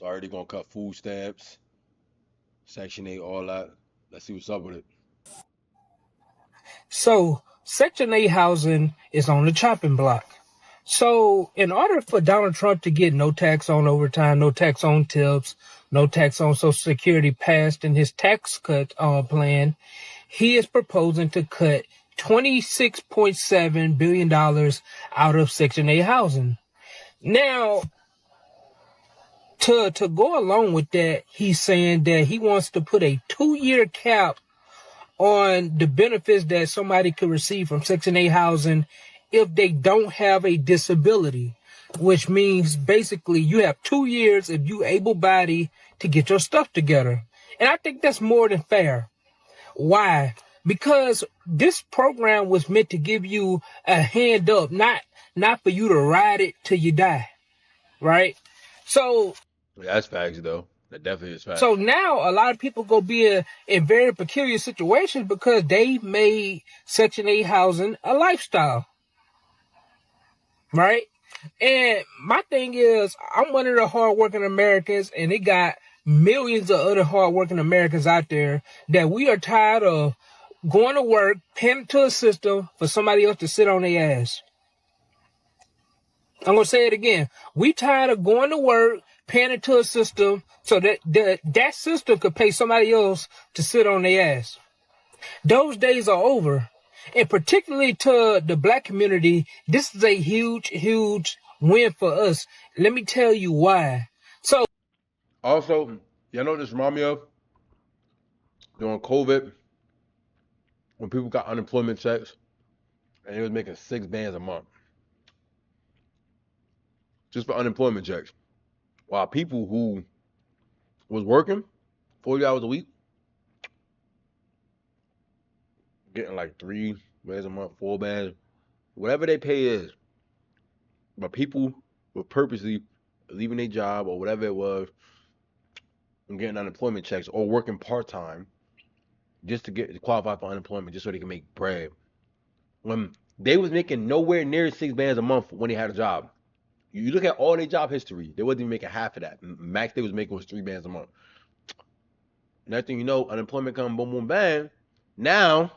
So already gonna cut food stamps, Section 8, all that. Let's see what's up with it. So Section 8 housing is on the chopping block. So in order for Donald Trump to get no tax on overtime, no tax on tips, no tax on Social Security passed in his tax cut plan, he is proposing to cut $26.7 billion out of Section 8 housing. Now, to go along with that, he's saying that he wants to put a 2-year cap on the benefits that somebody could receive from Section 8 housing if they don't have a disability, which means basically you have 2 years if you able-bodied to get your stuff together. And I think that's more than fair. Why? Because this program was meant to give you a hand up, not for you to ride it till you die, right? So Yeah, that's facts though. That definitely is facts. So now a lot of people go be in very peculiar situations because they made Section 8 housing a lifestyle, right? And my thing is, I'm one of the hardworking Americans, and they got millions of other hardworking Americans out there that we are tired of going to work, paying to a system for somebody else to sit on their ass. I'm going to say it again. We tired of going to work, paying into a system so that system could pay somebody else to sit on their ass. Those days are over. And particularly to the black community, this is a huge, huge win for us. Let me tell you why. So Also, you know what this remind me of? During COVID, when people got unemployment checks and they was making $6 bands a month just for unemployment checks. While people who was working 40 hours a week, getting like 3 bands a month, 4 bands, whatever they pay is. But people were purposely leaving their job or whatever it was and getting unemployment checks or working part time just to get to qualify for unemployment just so they can make bread. When they was making nowhere near 6 bands a month when they had a job. You look at all their job history, they wasn't even making half of that. Max they was making was 3 bands a month. Next thing you know, unemployment come boom boom bang. Now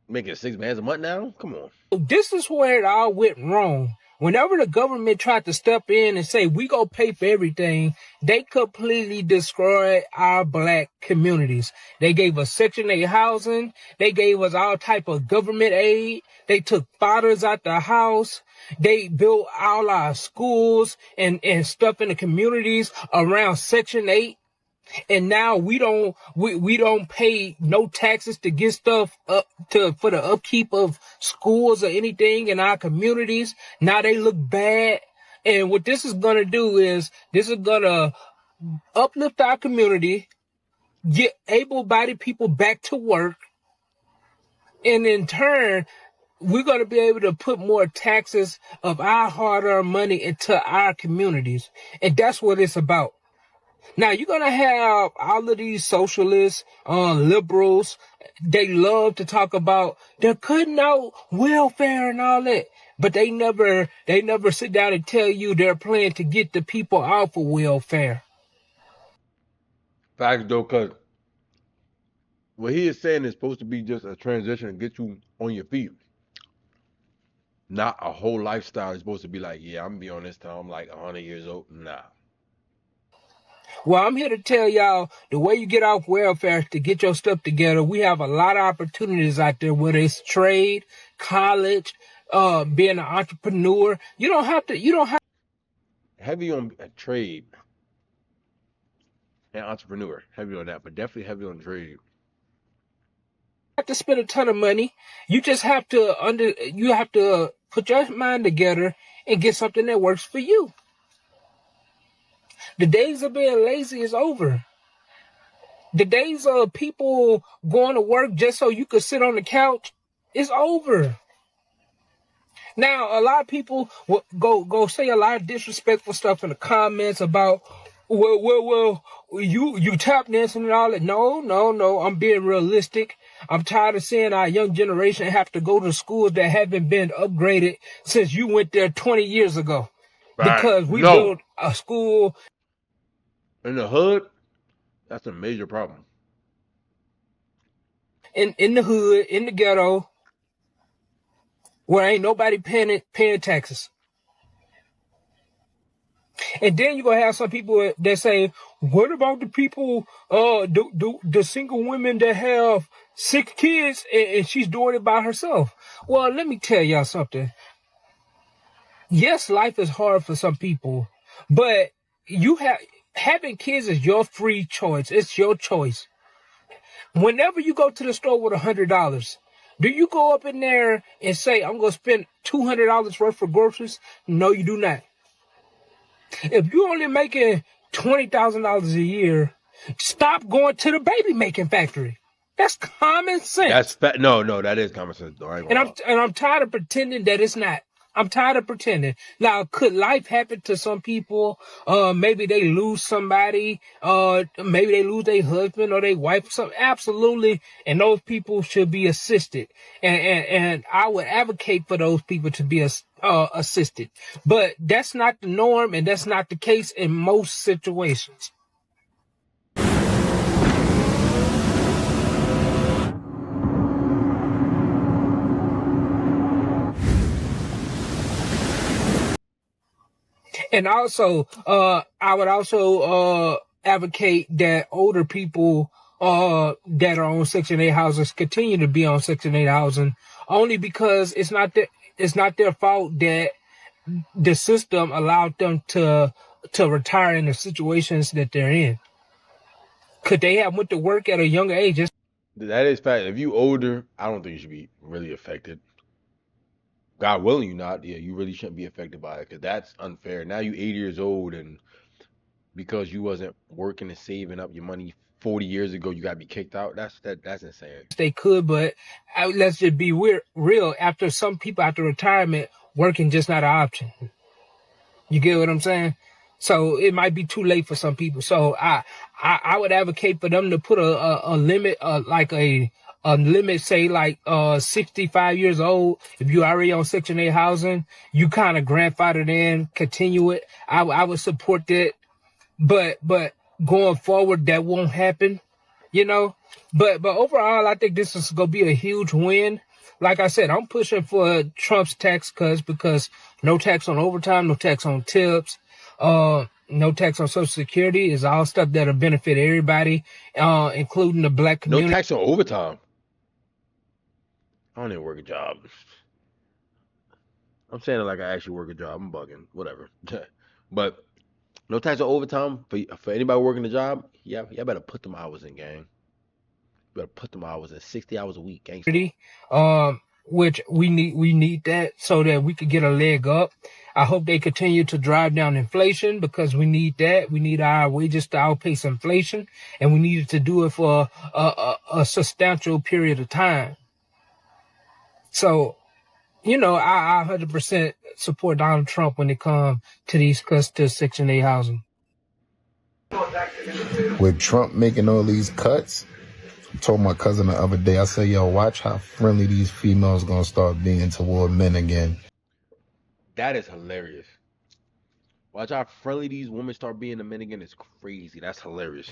making 6 bands a month now? Come on. this is where it all went wrong. Whenever the government tried to step in and say, we gonna pay for everything, they completely destroyed our black communities. They gave us Section 8 housing. They gave us all type of government aid. They took fathers out the house. They built all our schools and stuff in the communities around Section 8. And now we don't pay no taxes to get stuff up for the upkeep of schools or anything in our communities. Now they look bad. And what this is gonna do is this is gonna uplift our community, get able-bodied people back to work, and in turn, we're gonna be able to put more taxes of our hard-earned money into our communities. And that's what it's about. Now you're gonna have all of these socialists, liberals. They love to talk about they're cutting out welfare and all that, but they never sit down and tell you their plan to get the people off of welfare. Facts though, cause what he is saying is supposed to be just a transition and get you on your feet. Not a whole lifestyle. It's supposed to be like, yeah, I'm gonna be on this till I'm like 100 years old. Nah. Well, I'm here to tell y'all the way you get off welfare to get your stuff together. We have a lot of opportunities out there, whether it's trade, college, being an entrepreneur. You don't have Heavy on a trade and entrepreneur. Heavy on that, but definitely heavy on trade. to spend a ton of money. You just have to you have to put your mind together and get something that works for you. The days of being lazy is over. The days of people going to work just so you could sit on the couch is over. Now, a lot of people will go say a lot of disrespectful stuff in the comments about, well, you tap dancing and all that. No. I'm being realistic. I'm tired of seeing our young generation have to go to schools that haven't been upgraded since you went there 20 years ago. Right. Because we No. built a school. In the hood, that's a major problem. In the hood, in the ghetto, where ain't nobody paying taxes. And then you're gonna have some people that say, what about the people, the single women that have 6 kids and she's doing it by herself? Well, let me tell y'all something. Yes, life is hard for some people, but having kids is your free choice. It's your choice. Whenever you go to the store with $100, do you go up in there and say, I'm going to spend $200 worth for groceries? No, you do not. If you're only making $20,000 a year, stop going to the baby making factory. That's common That's sense. no, that is common sense though. I ain't And gonna lie. I'm tired of pretending that it's not. I'm tired of pretending. Now, could life happen to some people? Maybe they lose somebody. Maybe they lose their husband or their wife. Some absolutely, and those people should be assisted. And I would advocate for those people to be assisted. But that's not the norm, and that's not the case in most situations. And also, I would also advocate that older people that are on Section 8 houses continue to be on Section 8 housing, only because it's not their fault that the system allowed them to retire in the situations that they're in. Could they have went to work at a younger age? That is fact. If you older, I don't think you should be really affected. God willing, you not. Yeah, you really shouldn't be affected by it because that's unfair. Now you 80 years old, and because you wasn't working and saving up your money 40 years ago, you gotta be kicked out. That's insane. They could, but let's just be real. After some people after retirement, working just not an option. You get what I'm saying? So it might be too late for some people. So I would advocate for them to put a limit, like a limit, say like 65 years old. If you already on Section 8 housing, you kind of grandfathered in, continue it. I would support that, but going forward, that won't happen. You know, but overall, I think this is gonna be a huge win. Like I said, I'm pushing for Trump's tax cuts because no tax on overtime, no tax on tips, no tax on Social Security is all stuff that'll benefit everybody, including the black No community. tax on overtime. I don't even work a job. I'm saying it like I actually work a job. I'm bugging. Whatever. But no tax on overtime for anybody working a job. Yeah, y'all better put them hours in, gang. You better put them hours in. 60 hours a week, gangster. Which we need that so that we could get a leg up. I hope they continue to drive down inflation because we need that. We need our wages to outpace inflation, and we needed to do it for a substantial period of time. So, you know, I 100% support Donald Trump when it comes to these cuts to Section 8 housing. With Trump making all these cuts, I told my cousin the other day, I said, yo, watch how friendly these females gonna start being toward men again. That is hilarious. Watch how friendly these women start being to men again. It's crazy. That's hilarious.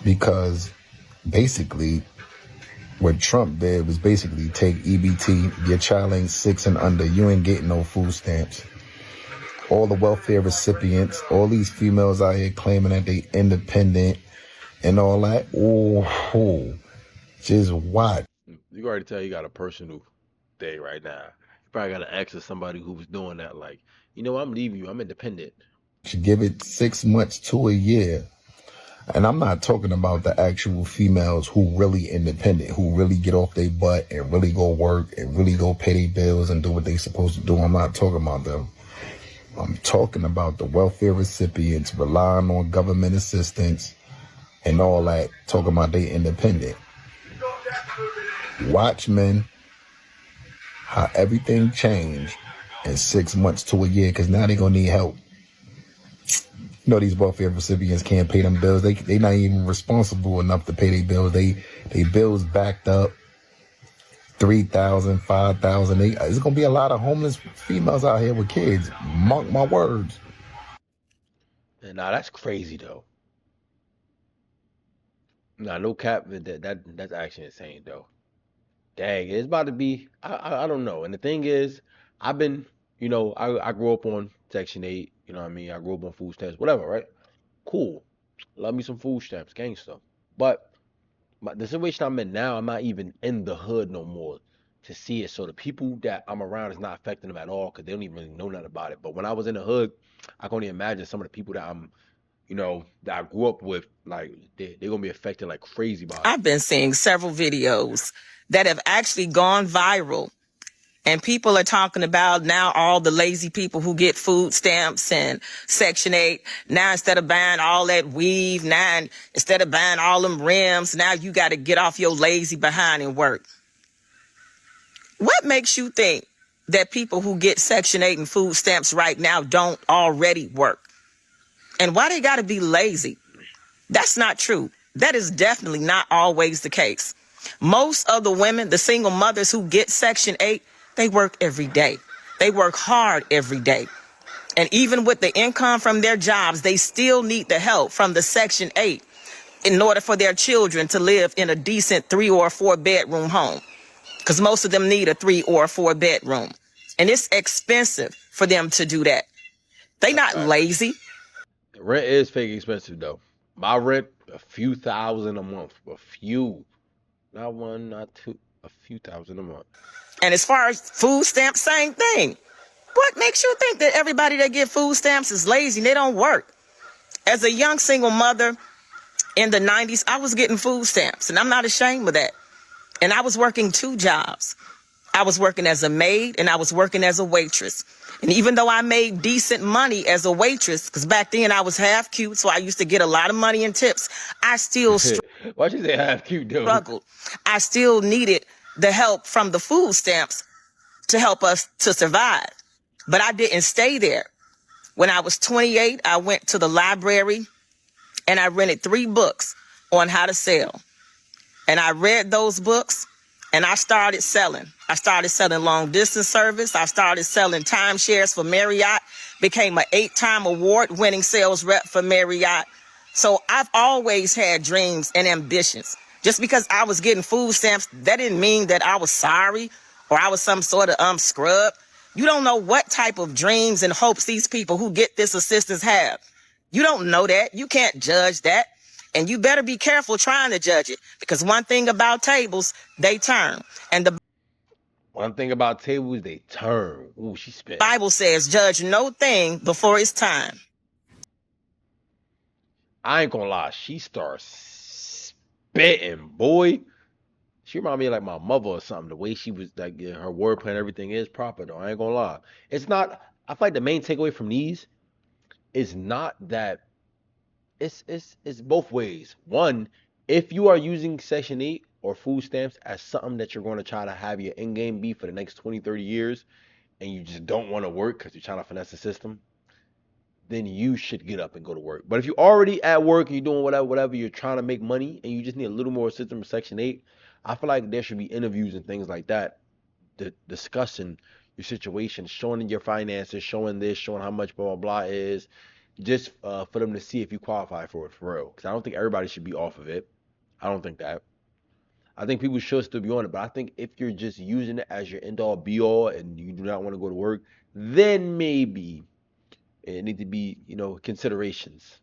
Because basically, what Trump did was basically take EBT, your child ain't 6 and under, you ain't getting no food stamps. All the welfare recipients, all these females out here claiming that they independent and all that. Oh, just watch. You can already tell you got a personal day right now. You probably got to ask somebody who was doing that, like, you know, I'm leaving you. I'm independent. Give it 6 months to a year. And I'm not talking about the actual females who really independent, who really get off their butt and really go work and really go pay their bills and do what they supposed to do. I'm not talking about them. I'm talking about the welfare recipients relying on government assistance and all that, talking about they independent. Watch, men, how everything changed in 6 months to a year, because now they're going to need help. You know, these welfare recipients can't pay them bills. They not even responsible enough to pay their bills. They bills backed up. 3,000, 5,000. There's gonna be a lot of homeless females out here with kids. Mark my words. And now that's crazy though. Nah, no cap. That's actually insane though. Dang, it's about to be. I don't know. And the thing is, I've been, I grew up on Section 8. You know what I mean? I grew up on food stamps, whatever, right? Cool. Love me some food stamps, gangsta. But the situation I'm in now, I'm not even in the hood no more to see it. So the people that I'm around is not affecting them at all because they don't even really know nothing about it. But when I was in the hood, I can only imagine some of the people that that I grew up with, like they're gonna be affected like crazy by it. I've been seeing several videos that have actually gone viral. And people are talking about now all the lazy people who get food stamps and Section 8. Now, instead of buying all that weave, now instead of buying all them rims, now you got to get off your lazy behind and work. What makes you think that people who get Section 8 and food stamps right now don't already work? And why they got to be lazy? That's not true. That is definitely not always the case. Most of the women, the single mothers who get Section 8, they work every day. They work hard every day. And even with the income from their jobs, they still need the help from the Section 8 in order for their children to live in a decent 3 or 4 bedroom home. Because most of them need a 3 or 4 bedroom. And it's expensive for them to do that. They That's not facts. lazy. Rent is fake expensive though. My rent, a few thousand a month. A few. Not one, not two. A few thousand a month. And as far as food stamps, same thing. What makes you think that everybody that get food stamps is lazy and they don't work? As a young single mother in the 90s, I was getting food stamps, and I'm not ashamed of that. And I was working 2 jobs. I was working as a maid and I was working as a waitress. And even though I made decent money as a waitress, because back then I was half cute, so I used to get a lot of money in tips, I still Why'd you say half cute though? struggled. I still needed the help from the food stamps to help us to survive. But I didn't stay there. When I was 28, I went to the library and I rented 3 books on how to sell. And I read those books and I started selling. I started selling long distance service. I started selling timeshares for Marriott, became an 8-time award winning sales rep for Marriott. So I've always had dreams and ambitions. Just because I was getting food stamps, that didn't mean that I was sorry or I was some sort of scrub. You don't know what type of dreams and hopes these people who get this assistance have. You don't know that. You can't judge that. And you better be careful trying to judge it, because one thing about tables, they turn. And the One thing about tables, they turn. Ooh, she spitting. Bible says, judge no thing before it's time. I ain't gonna lie, she starts spitting, boy. She remind me of like my mother or something. The way she was like her wordplay and everything is proper though. I ain't gonna lie. It's not. I feel like the main takeaway from these is not that it's both ways. One, if you are using Section 8 or food stamps as something that you're going to try to have your end game be for the next 20, 30 years, and you just don't want to work because you're trying to finesse the system, then you should get up and go to work. But if you're already at work and you're doing whatever, you're trying to make money and you just need a little more assistance from Section 8, I feel like there should be interviews and things like that discussing your situation, showing your finances, showing this, showing how much blah blah blah is, just for them to see if you qualify for it for real. Because I don't think everybody should be off of it. I don't think that. I think people should still be on it, but I think if you're just using it as your end all be all and you do not want to go to work, then maybe it need to be, considerations.